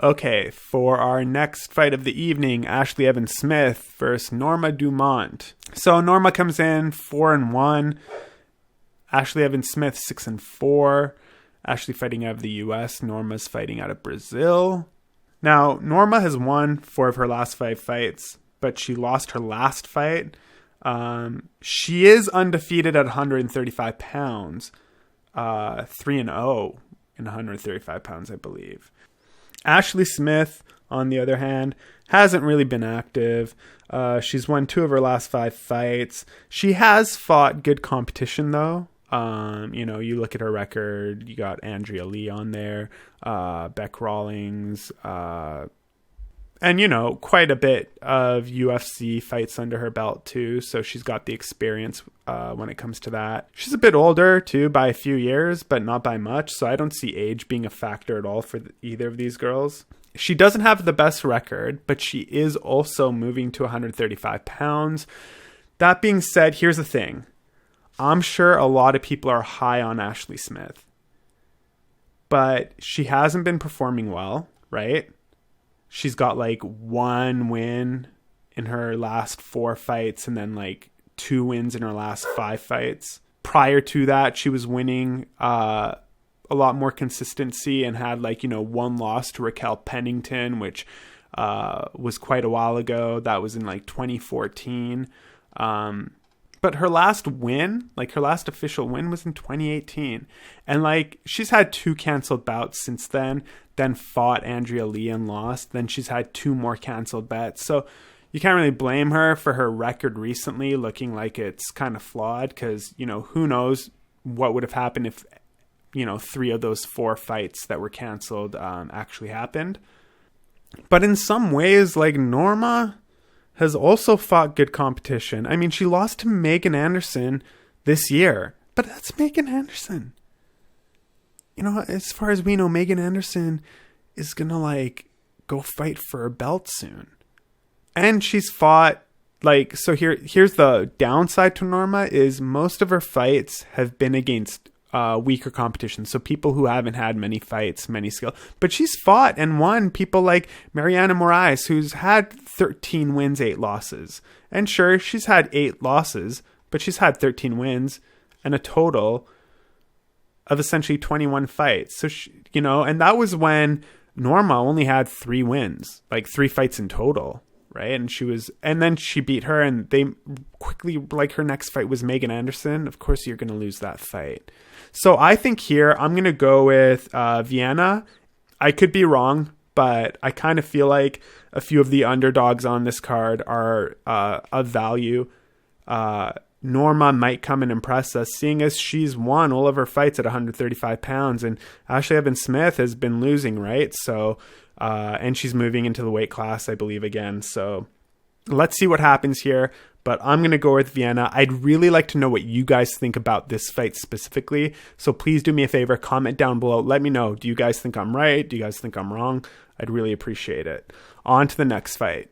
Okay, for our next fight of the evening, Ashley Evans-Smith versus Norma Dumont. So Norma comes in 4-1. Ashley Evans-Smith 6-4. Ashley fighting out of the US. Norma's fighting out of Brazil. Now, Norma has won 4 of her last 5 fights, but she lost her last fight. She is undefeated at 135 pounds. 3-0 in 135 pounds, I believe. Ashley Smith, on the other hand, hasn't really been active. She's won 2 of her last 5 fights. She has fought good competition, though. You look at her record, you got Andrea Lee on there, Beck Rawlings, and, quite a bit of UFC fights under her belt, too. So she's got the experience when it comes to that. She's a bit older, too, by a few years, but not by much. So I don't see age being a factor at all for either of these girls. She doesn't have the best record, but she is also moving to 135 pounds. That being said, here's the thing. I'm sure a lot of people are high on Ashley Smith, but she hasn't been performing well, right? She's got 1 win in her last 4 fights and then 2 wins in her last 5 fights. Prior to that, she was winning a lot more consistency and had 1 loss to Raquel Pennington, which was quite a while ago. That was in 2014. But her last win, her last official win, was in 2018. And she's had 2 canceled bouts since then fought Andrea Lee and lost. Then she's had 2 more canceled bets. So you can't really blame her for her record recently looking like it's kind of flawed because, who knows what would have happened if, 3 of those 4 fights that were canceled actually happened. But in some ways, Norma has also fought good competition. I mean, she lost to Megan Anderson this year, but that's Megan Anderson. As far as we know, Megan Anderson is going to go fight for a belt soon. And she's fought so here's the downside to Norma is most of her fights have been against weaker competition. So people who haven't had many fights, many skill. But she's fought and won people like Mariana Moraes, who's had 13 wins, 8 losses. And sure, she's had 8 losses, but she's had 13 wins and a total of essentially 21 fights. So, and that was when Norma only had 3 wins, 3 fights in total. Right. And then she beat her and they quickly, her next fight was Megan Anderson. Of course, you're going to lose that fight. So I think here I'm going to go with Viana. I could be wrong, but I kind of feel like a few of the underdogs on this card are of value. Norma might come and impress us, seeing as she's won all of her fights at 135 pounds. And Ashley Evans-Smith has been losing, right? So, and she's moving into the weight class, I believe, again. So let's see what happens here. But I'm going to go with Viana. I'd really like to know what you guys think about this fight specifically. So please do me a favor, comment down below. Let me know. Do you guys think I'm right? Do you guys think I'm wrong? I'd really appreciate it. On to the next fight.